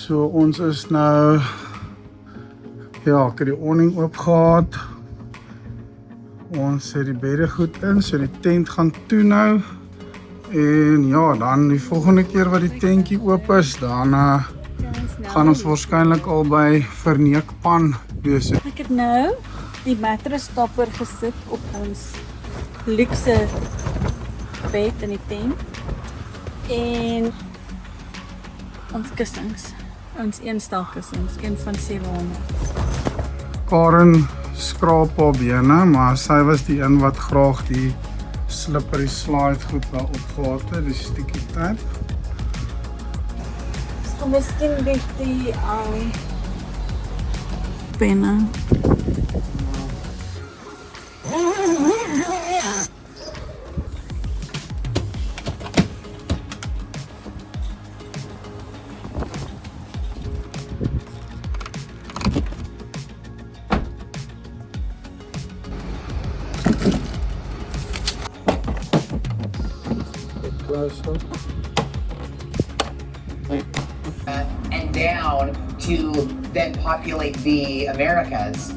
So ons is nou, ja, ek het die awning oop gehad. Ons het die bedde goed in, so die tent gaan toe nou. En ja, dan die volgende keer wat die tentjie oop is, dan gaan ons waarskynlik al by verneekpan wees. Ek het nou die mattress topper gesit op ons luxe bed in die tent. En ons kussings, ons eenstel kussings, een van 700. Karen skraap haar bene, maar sy was die een wat graag die slippery slide goed wou opgehad het, die sticky tape. So miskien die penne. And down to then populate the Americas.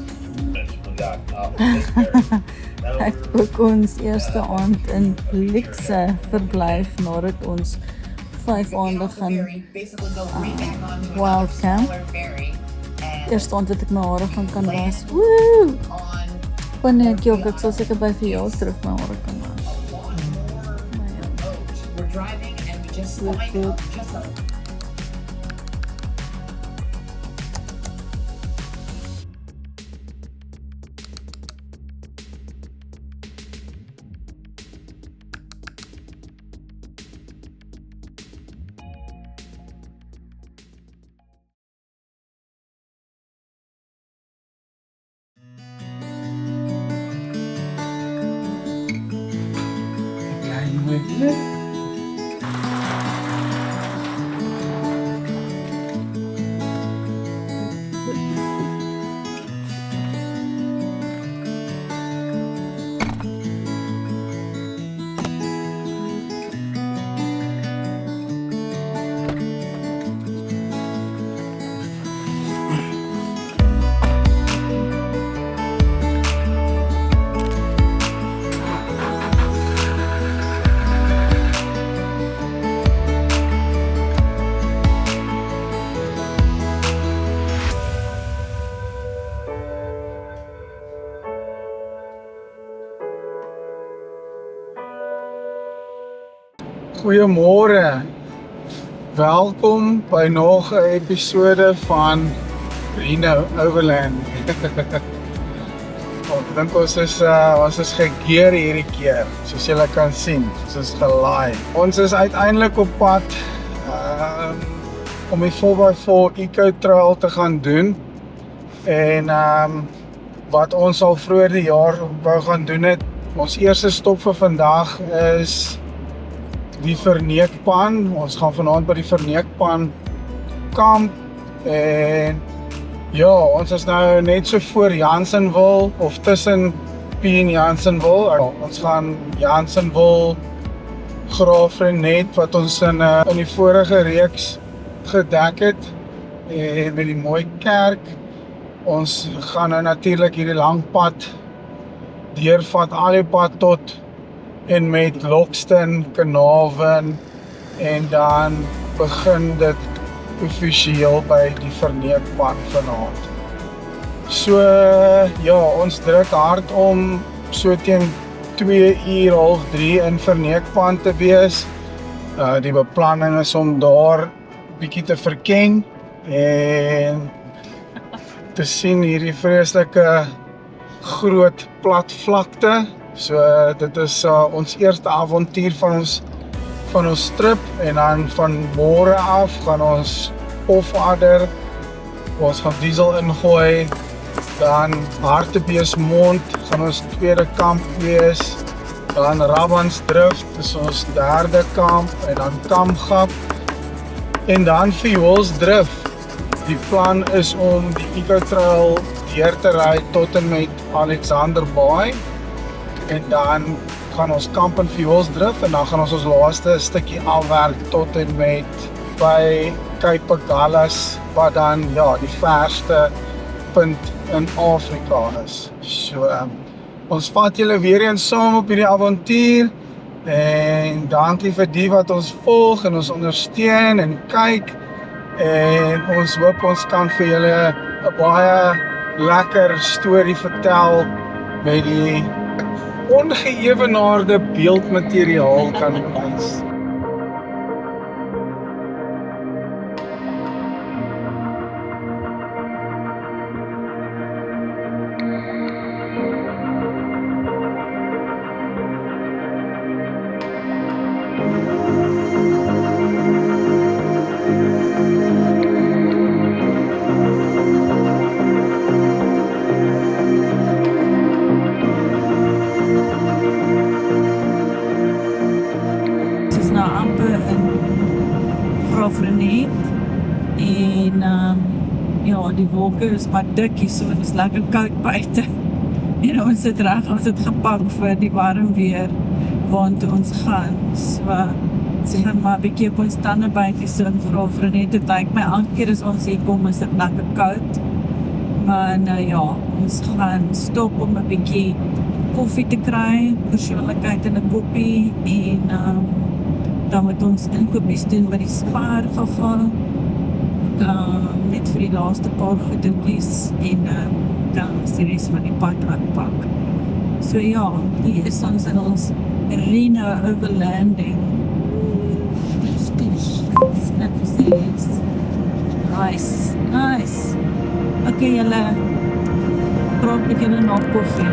Ek boek ons eerste aand in luxe verblyf nadat ons 5 aande gaan wild camp. Eerste aand het ek my hare gaan kan was. Woe! Wanneer ek jok, ek sal seker by verjaars terug my hare kan was. We're driving and we just Look find good. out just a Goeiemôre. Welkom by nog 'n episode van Reno Overland. Ek dink ons is gekeer hierdie keer, soos julle kan sien. Ons is gelaai. Ons is uiteindelik op pad om die 4x4 Eco Trail te gaan doen. En wat ons al vroeër die jaar wou gaan doen het. Ons eerste stop vir vandag is die verneekpan. Ons gaan vanaand by die verneekpan kamp. En ja, ons is nou net so voor Jansenwil of tussen P en Jansenwil. Ons gaan Jansenwil Graafrenet wat ons in die vorige reeks gedek het. En met die mooi kerk. Ons gaan nou natuurlik hierdie lang pad deurvat, al die pad tot en met Loxton, Carnarvon en dan begin dit offisieel by die verneekpan vanaand. So ja, ons druk hard om so teen 2:00, 2:30 in verneekpan te wees. Die beplanning is om daar bietjie te verken en te sien hierdie vreeslike groot plat vlakte. So dit is ons eerste avontuur van ons trip en dan van môre af gaan ons Pofadder, ons gaan diesel ingooi, dan Hartbeesmond gaan ons tweede kamp wees, dan Rabansdrift is ons derde kamp en dan Kamgap en dan Fuelsdrift. Die plan is om die Eco Trail deur te ry tot en met Alexander Bay. En dan gaan ons kamp in Fuelsdrift en dan gaan ons laaste stukkie afwerk tot en met by Cape Agulhas wat dan ja, die verste punt in Afrika is. So ons vat julle weer eens saam op hierdie avontuur en dankie vir die wat ons volg en ons ondersteun en kyk en ons hoop ons kan vir julle 'n baie lekker storie vertel met die ongeëwenaarde beeldmateriaal kan ek wys. En die wolke is maar dik hier, so dit is lekker koud buite. En ons het gepak vir die warm weer waant ons gaan. So ons gaan maar 'n bietjie op ons tande byt hier so in Graaff-Reinet. Dit lyk my elke keer as ons hier kom is dit lekker koud. Maar nou ja, ons gaan stop om 'n bietjie koffie te kry, persoonlikheid in 'n koppie en dan moet ons inkopies doen by die Spar gegaan. Net vir die laaste paar goedertjies en dan is die res van die pad aanpak. So ja, hier is ons in ons Rhino overlanding. Nice. Okay, julle praat met julle na koffie.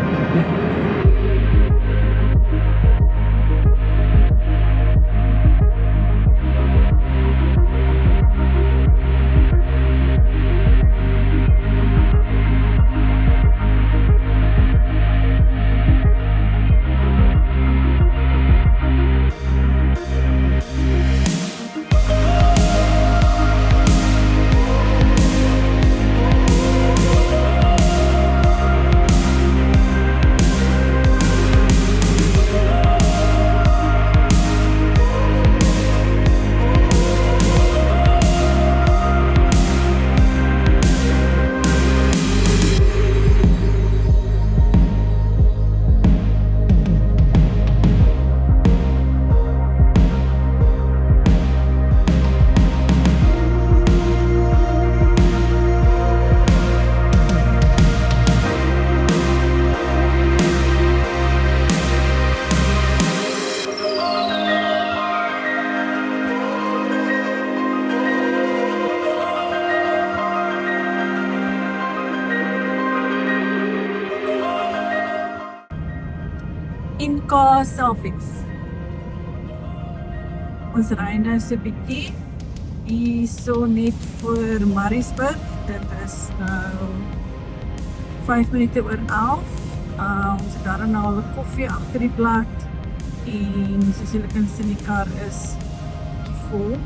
In-car selfies. Ons ry nou so 'n bietjie hier so net voor Maritzburg. Dit is nou 5 minute oor 11. Ons het daar nou al 'n koffie agter die plat en soos julle kan sien die kar is bietjie vol.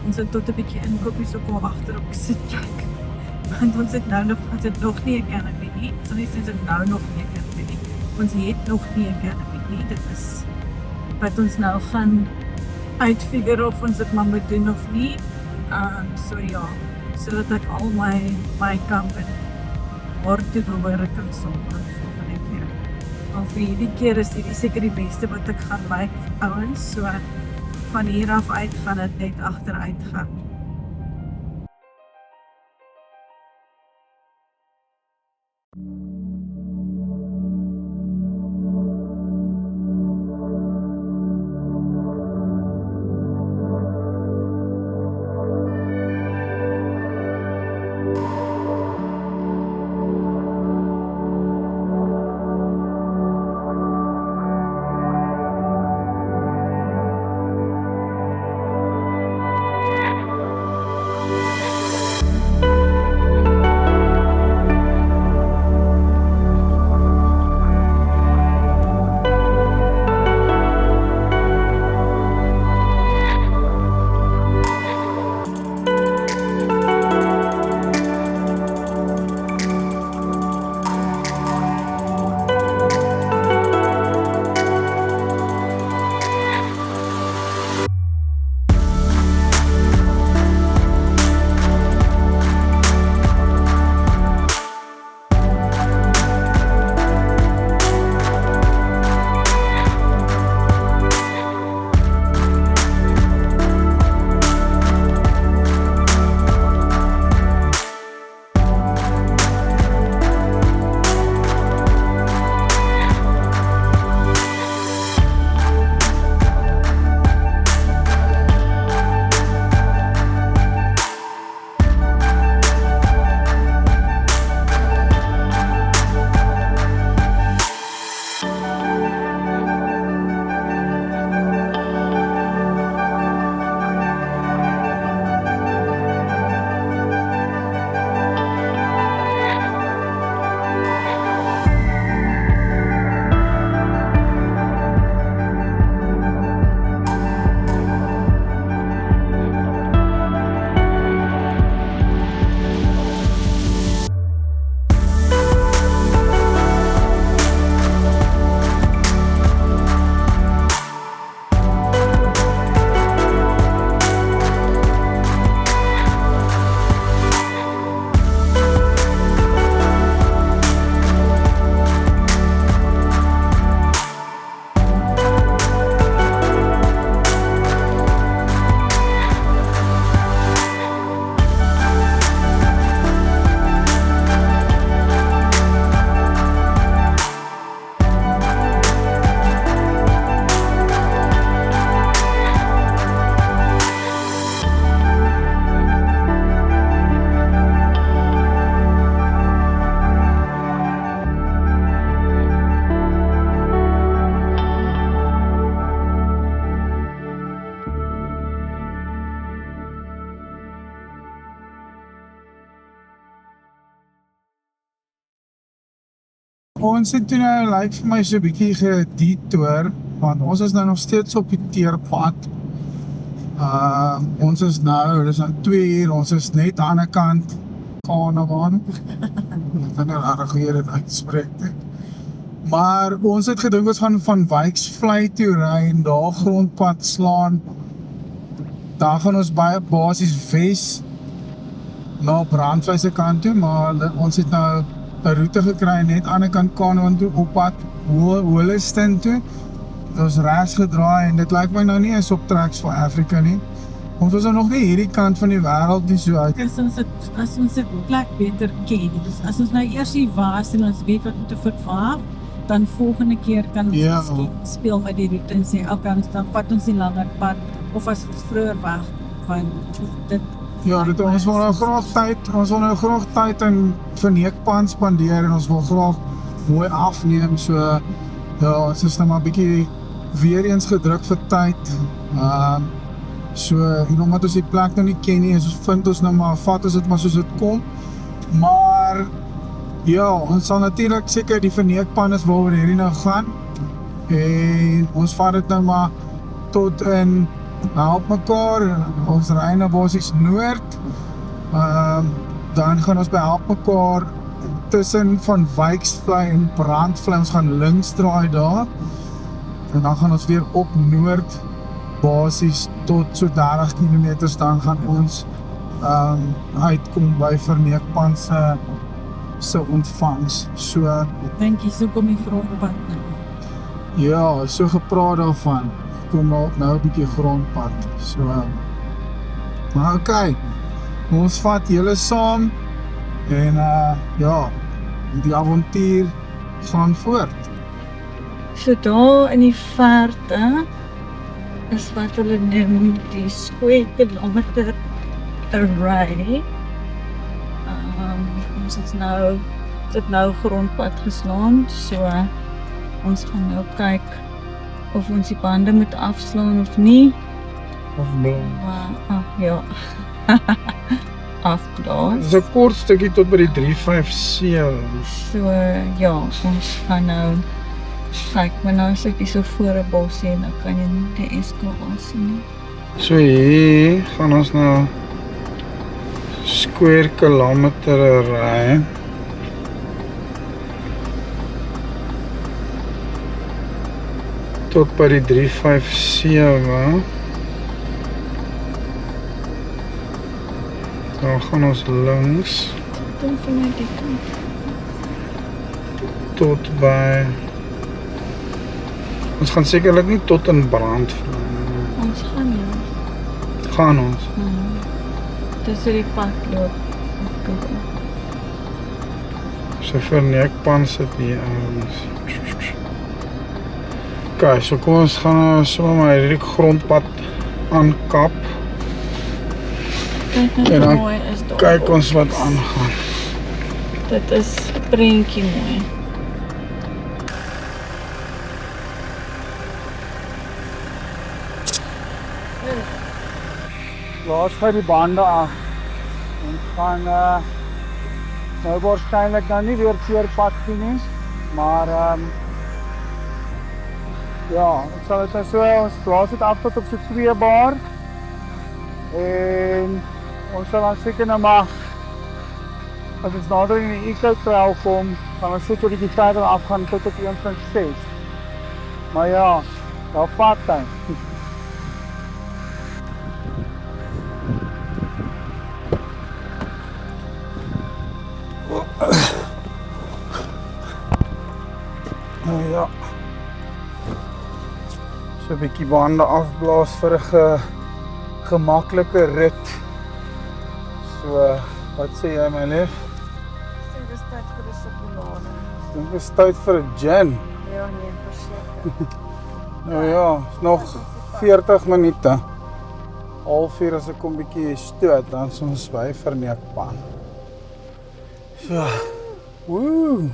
Ons het tot 'n bietjie inkopies ook al agter op gesitplek. Want ons het nog nie 'n canopy nie. So nie sinds dit nou nog nie 'n canopy nie. Ons het nog nie 'n canopy nie. Dit is wat ons nou gaan uitfigure of ons dit maar moet doen of nie. So ja, sodat ek al my kamp en waar toe behoort kan sommer volgende keer. Maar vir hierdie keer is hierdie seker die beste wat ek gaan lyk vir ouens. So van hier af uit gaan dit net agteruit gaan. Ons het toe nou, lyk vir my so 'n bietjie gedetour, want ons is nou nog steeds op die teerpad. Ons is nou, dis nou 2 uur, ons is net aan die ander kant Kanaan. Ek kan nou reg hier dit uitspreek. Maar ons het gedink ons gaan van Wyksvlei toe ry en daar grondpad slaan. Daar gaan ons baie basies wes na Brandvlei se kant toe, maar ons het nou 'n roete gekry net aan die ander kant Kanaan toe op pad Holliston toe. Ons regs gedraai en dit lyk my nou nie eens op Tracks for Africa nie. Ons was nog nie hierdie kant van die wêreld nie so uit. As ons dit plek beter ken, dus as ons nou eers hier was en ons weet wat om te verwag, dan volgende keer kan ons miskien speel met die route en sê, okay, dan vat ons die langer pad, of as ons vroeër weg, van dit. Ja, ons wil nou graag tyd in Verneekpan spandeer en ons wil graag mooi afneem, so ja, ons is nou maar bietjie weer eens gedruk vir tyd. So, en omdat ons die plek nou nie ken nie, ons vind ons nou maar, vat ons dit maar soos dit kom. Maar ja, ons sal natuurlik seker die Verneekpan is waaroor hierdie nou gaan. En ons vat dit nou maar tot in Help Mekaar, ons ry na basies noord. Dan gaan ons by Help Mekaar tussen van Wyksvlei en Brandvlei, ons gaan links draai daar. En dan gaan ons weer op noord basies tot so 30 km, dan gaan ons uitkom by Verneekpan se ontvangs. So, Dink jy, so kom die grondpad nou. ja, so gepraat daarvan. Kom nou 'n bietjie grondpad. So, maar okay, ons vat julle saam en ja, die avontuur gaan voort. So daar in die verte is wat hulle noem die square kilometer array. Ons het nou grondpad geslaan, so ons gaan nou kyk of ons die bande moet afslaan of nie. Maar, ja, afblaas. Dis 'n kort stukkie tot by die 357. So ja, ons gaan nou kyk, maar nou sit jy so voor 'n bosie en dan kan jy nie die eskalasie nie. So hier gaan ons nou square kilometer ry. Tot by die 357. Dan gaan ons links Dan van my die kant. tot by, ons gaan sekerlik nie tot in Brandvlei nie. Ons gaan nie. Gaan ons. Dis die pad loop. So Verneekpan sit hier ergens. Okay, so kom ons gaan nou sommer maar hierdie grondpad aankap. Kyk net En hoe dan mooi is daar. kyk ons wat aangaan. Dit is prentjie mooi. Laat gaan die bande af. Ons gaan nou waarskynlik nou nie weer teerpad sien nie, maar ja, ons sal dit nou so, ons plaas dit af tot op so 2 bar. En ons sal dan seker nou maar, as ons nader in die Eco Trail kom, gaan ons seker die verder afgaan tot op 1.6. Maar ja, daar vat hy. Nou ja, so 'n bietjie bande afblaas vir 'n gemaklike rit. So, wat sê jy my lief? Dit is tyd vir 'n sjokolade. Dit is tyd vir 'n gin. Ja, nee, verseker. Nou ja, is nog 40 minute. Halfuur as ek kom bietjie stoot, dan is ons by Verneekpan. So, woe!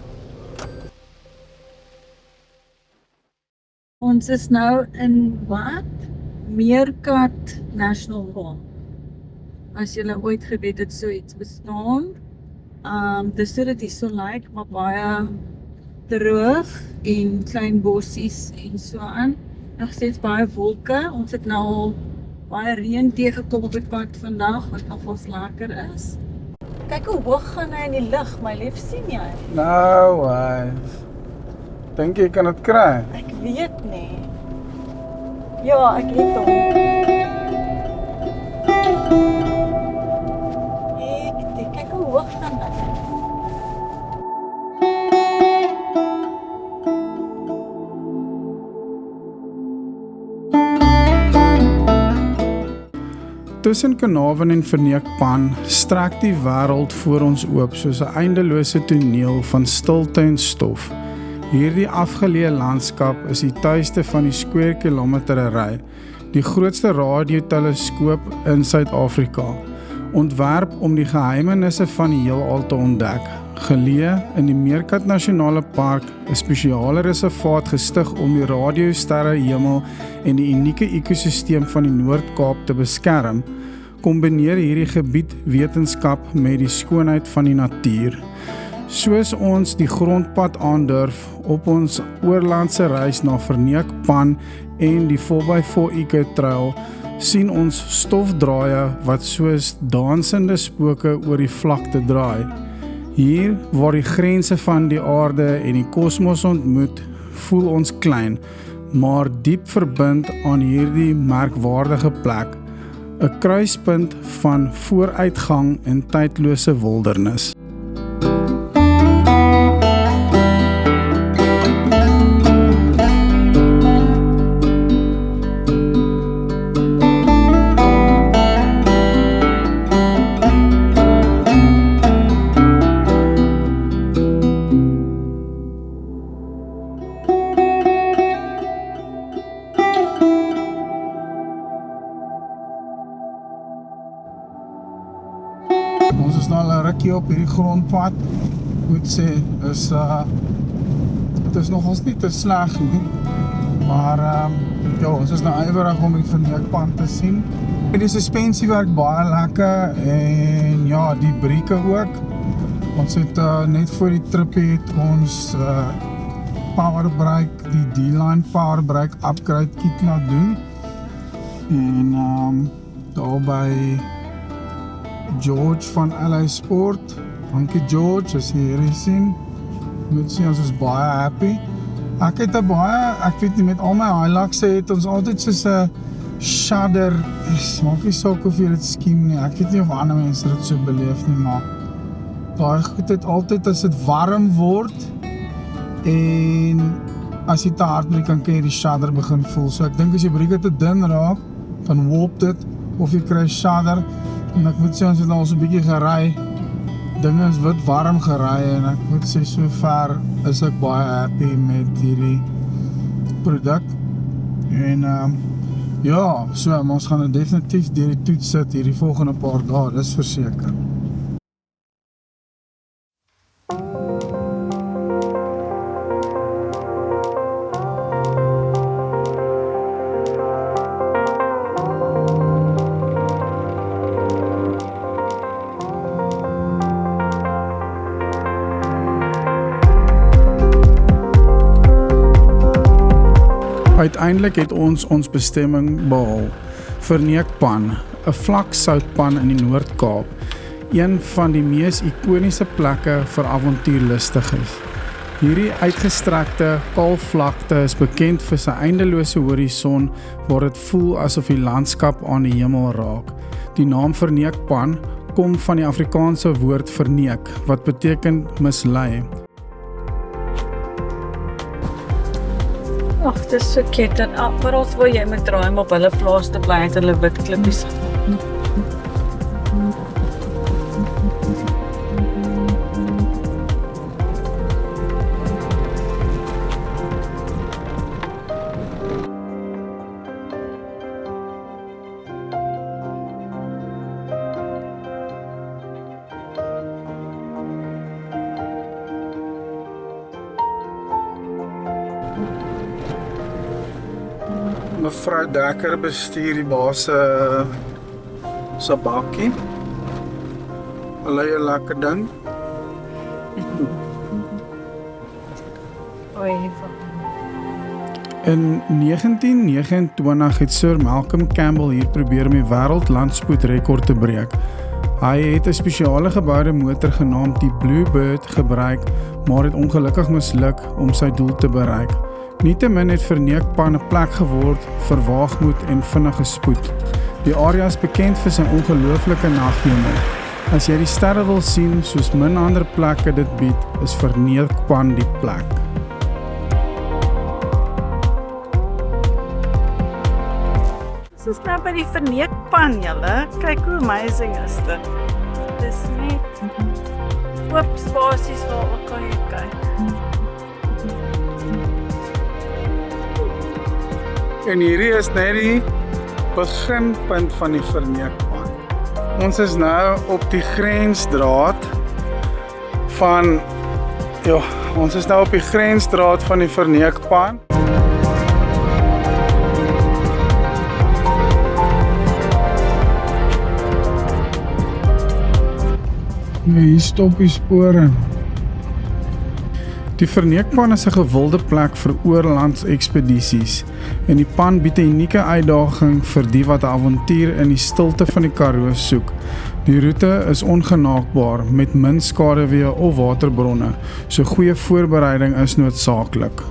Ons is nou in wat? Meerkat National Park. As julle ooit geweet het so iets bestaan. Dis so dat dit so lyk, maar baie droog en klein bossies en so aan. Nog steeds baie wolke. Ons het nou al baie reën teëgekom op die pad vandag wat nogals lekker is. Kyk hoe hoog gaan hy in die lug, my lief, sien jy? Nou, dink jy kan dit kry? Ek weet nie. Ja, ek het hom. Kyk hoe hoog gaan hy. Tussen Carnarvon en Verneekpan strek die wêreld voor ons oop soos 'n eindelose toneel van stilte en stof. Hierdie afgeleë landskap is die tuiste van die Square Kilometerery, die grootste radioteleskoop in Suid-Afrika, ontwerp om die geheimenisse van die heelal te ontdek. Geleë in die Meerkat Nasionale Park, 'n spesiale reservaat gestig om die radiosterre hemel en die unieke ekosisteem van die Noord-Kaap te beskerm, kombineer hierdie gebied wetenskap met die skoonheid van die natuur. Soos ons die grondpad aandurf op ons oorlandse reis na Verneekpan en die 4x4 Eco Trail, sien ons stofdraaie wat soos dansende spooke oor die vlakte draai. Hier waar die grense van die aarde en die kosmos ontmoet, voel ons klein, maar diep verbind aan hierdie merkwaardige plek, 'n kruispunt van vooruitgang en tydlose wildernis. Ons is nou al 'n rukkie op hierdie grondpad. Moet sê, dit is nogals nie te sleg nie. Maar ja, ons is nou ywerig om die Verneekpan te sien. Die suspensie werk baie lekker en ja, die brieke ook. Ons het net voor die tripie het ons powerbrake, die D-Line powerbrake upgrade kit laat doen. En daar by George van LA Sport. Dankie George, as jy hierdie sien. Moet sien, ons is baie happy. Ek het ek weet nie, met al my Hiluxe het ons altyd soos 'n shudder. Maak nie saak of jy dit skiem nie. Ek weet nie of ander mense dit so beleef nie, maar daai goed het altyd as dit warm word en as jy te hard breek, kan jy die shudder begin voel. So ek dink as jy brieke te dun raak, dan wop dit of jy kry shudder. En ek moet sê, ons het al so 'n bietjie gery. Dinge is wit warm gery en ek moet sê, so ver is ek baie happy met hierdie produk. En ja, so ons gaan definitief deur die toets sit hierdie volgende paar dae, dis verseker. Uiteindelik het ons bestemming behaal. Verneekpan, 'n vlak soutpan in die Noord-Kaap, een van die mees ikoniese plekke vir avontuurlustiges. Hierdie uitgestrekte kaalvlakte is bekend vir sy eindelose horison waar dit voel asof die landskap aan die hemel raak. Die naam Verneekpan kom van die Afrikaanse woord verneek, wat beteken mislei. Ag, dit is so cute en oral waar jy moet draai om op hulle plaas te bly het hulle wit klippies. Mevrou Dekker bestuur die baas se bakkie. Hulle 'n lekker ding. hiervan. In 1929 het Sir Malcolm Campbell hier probeer om die wêreldlandspoedrekord te breek. Hy het 'n spesiale geboude motor genaamd die Bluebird gebruik, maar het ongelukkig misluk om sy doel te bereik. Nietemin het Verneekpan 'n plek geword vir waagmoed en vinnige spoed. Die area is bekend vir sy ongelooflike naghemel. As jy die sterre wil sien soos min ander plekke dit bied, is Verneekpan die plek. Ons is nou by die Verneekpan, julle. Kyk hoe amazing is dit. Dis net oop spasies waar ook kan jy kyk. En hierdie is net die beginpunt van die Verneekpan. Ons is nou op die grensdraad van die Verneekpan. Hier stop die spore. Die Verneekpan is 'n gewilde plek vir oorlandsekspedisies en die pan bied 'n unieke uitdaging vir die wat 'n avontuur in die stilte van die Karoo soek. Die roete is ongenaakbaar met min skaduwee of waterbronne, so goeie voorbereiding is noodsaaklik.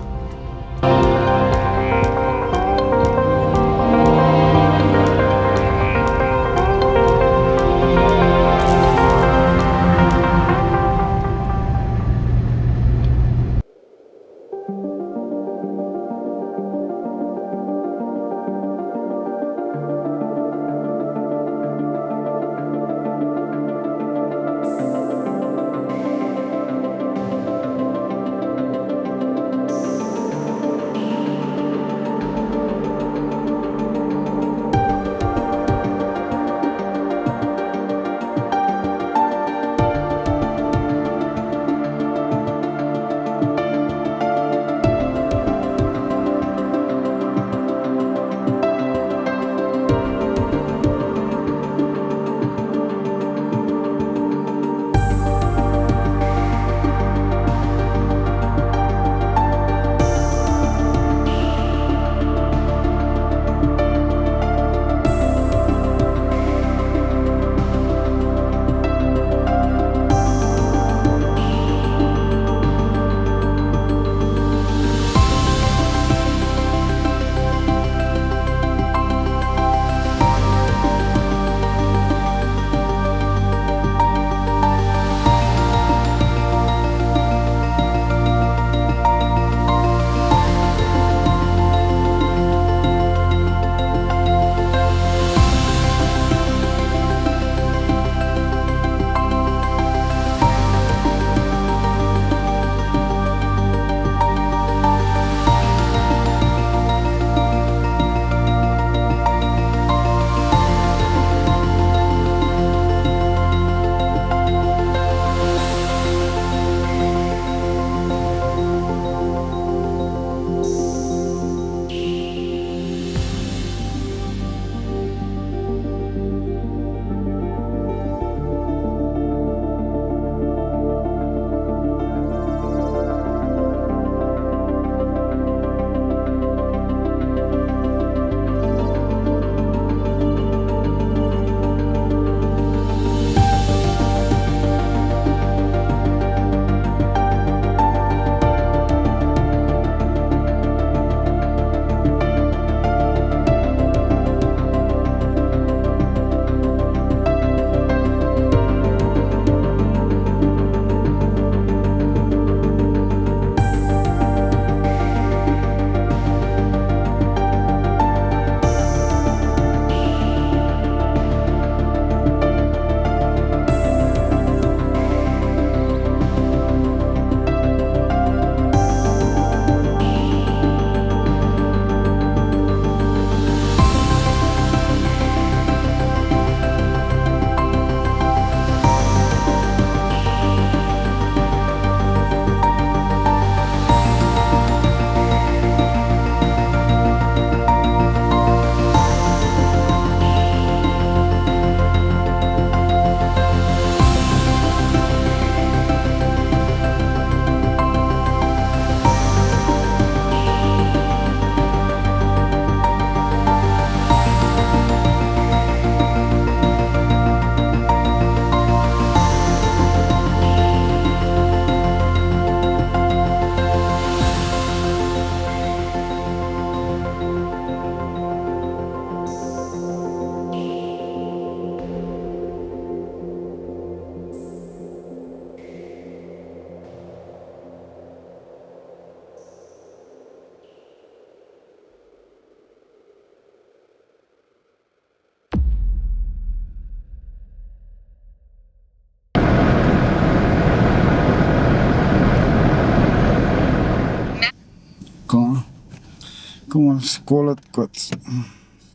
Kom ons skool het kots.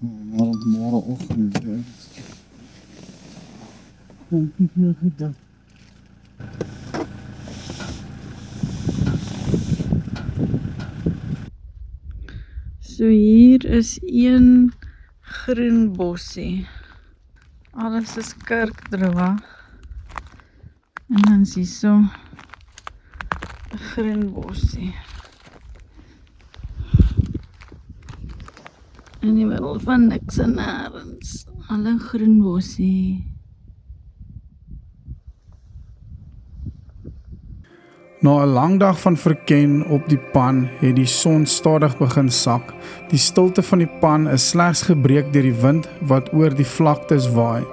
Môreoggend. So hier is een groen bossie. Alles is kurkdroog. En dan is hier so 'n groen bossie. In die middel van niks en nêrens. Alle groen bossie. Na 'n lang dag van verken op die pan het die son stadig begin sak. Die stilte van die pan is slegs gebreek deur die wind wat oor die vlaktes waai.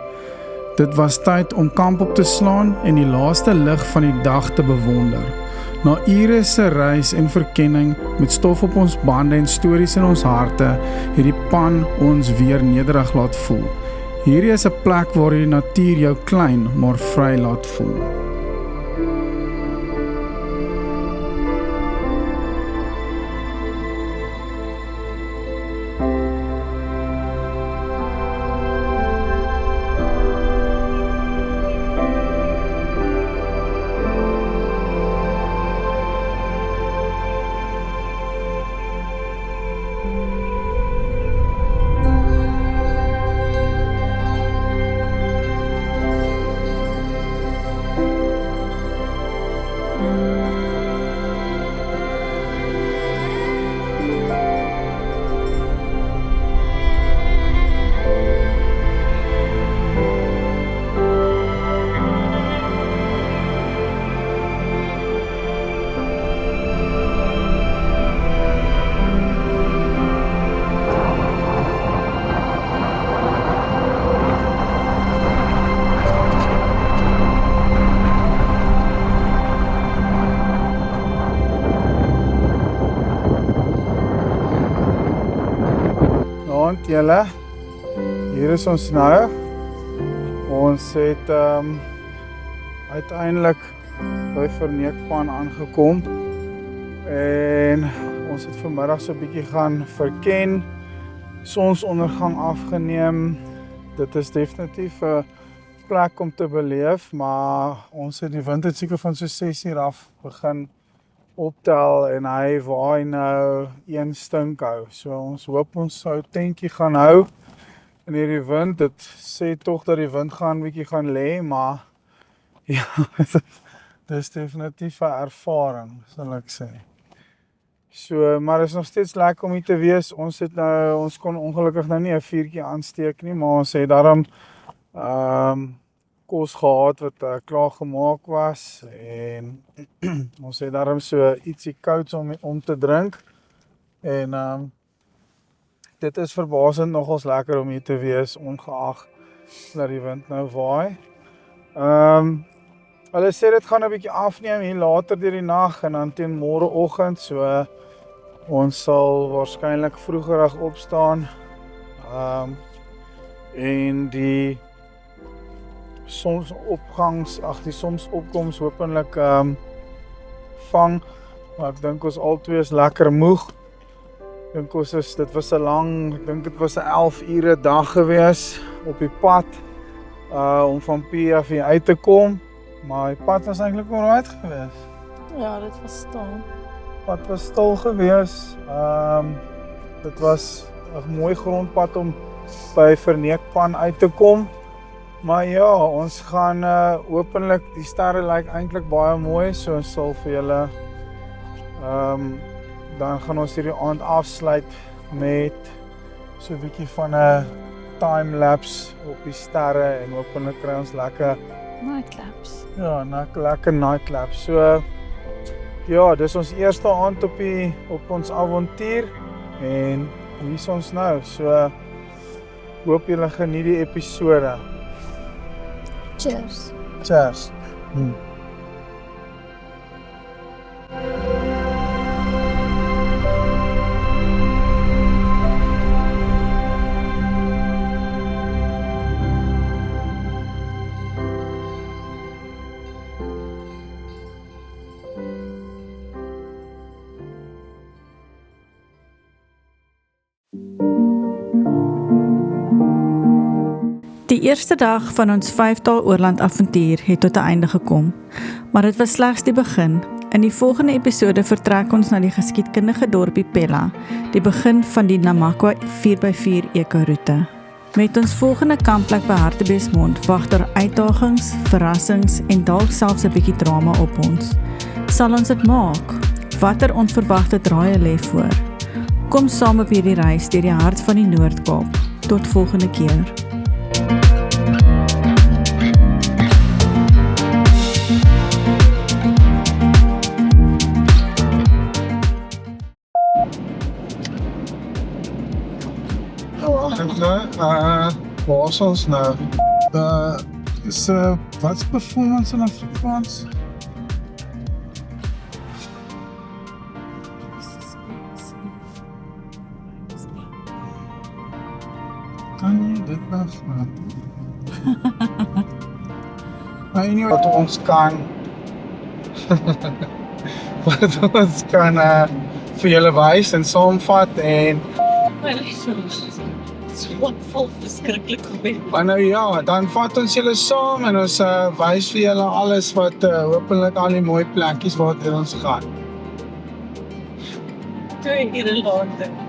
Dit was tyd om kamp op te slaan en die laaste lig van die dag te bewonder. Na ure se reis en verkenning met stof op ons bande en stories in ons harte, het die pan ons weer nederig laat voel. Hierdie is 'n plek waar die natuur jou klein maar vry laat voel. Aand julle. Hier is ons nou. Ons het uiteindelik by Verneekpan aangekom en ons het vanmiddag so 'n bietjie gaan verken, sonsondergang afgeneem. Dit is definitief 'n plek om te beleef, maar ons het die wind het seker van so 6:00 af begin optel en hy waai nou een stinkhou. So ons hoop ons sou tentjie gaan hou in hierdie wind. Dit sê tog dat die wind gaan bietjie gaan lê, maar ja, dit is definitief 'n ervaring, sal ek sê. So, maar is nog steeds lekker om hier te wees. Ons kon ongelukkig nou nie 'n vuurtjie aansteek nie, maar ons het daarom kos gehad wat klaar gemaak was en ons het daarom so ietsie kouds om te drink en dit is verbasend nogals lekker om hier te wees ongeag dat die wind nou waai. Hulle sê dit gaan 'n bietjie afneem hier later deur die nag en dan teen môreoggend, so ons sal waarskynlik vroegerig opstaan en die die sonsopkoms hopelik vang, maar ek dink ons albei is lekker moeg. Dit was 'n lang, ek dink dit was 'n 11 ure dag gewees op die pad om van P af hier uit te kom, maar die pad was eintlik alright gewees. Ja, dit was stil. Pad was stil gewees. Dit was 'n mooi grondpad om by Verneekpan uit te kom. Maar ja, ons gaan hopelik, die sterre lyk eintlik baie mooi, so ons sal vir julle dan gaan ons hierdie aand afsluit met so 'n bietjie van 'n time-lapse op die sterre en hopelik kry ons lekker Nightlaps. ja, lekker nightlapse. So ja, dis ons eerste aand op ons avontuur en hier is ons nou. So hoop julle geniet die episode. Cheers. Cheers. Die eerste dag van ons 5-dae oorland avontuur het tot 'n einde gekom, maar dit was slegs die begin. In die volgende episode vertrek ons na die geskiedkundige dorpie Pella, die begin van die Namakwa 4x4 ekoroete. Met ons volgende kampplek by Hartbeespoort wag daar uitdagings, verrassings en dalk selfs 'n bietjie drama op ons. Sal ons dit maak? Watter onverwagte draaie lê voor? Kom saam op hierdie reis deur die hart van die Noord-Kaap. Tot volgende keer. Waar is ons nou? Wat is performance in Afrikaans? Kan jy dit nou? Anyway, wat ons kan wat ons kan vir julle wys en saamvat en Vol verskriklik gebeur. maar nou ja, dan vat ons julle saam en ons wys vir julle alles wat hopelik al die mooi plekkies waar ons gaan. 2 ure later.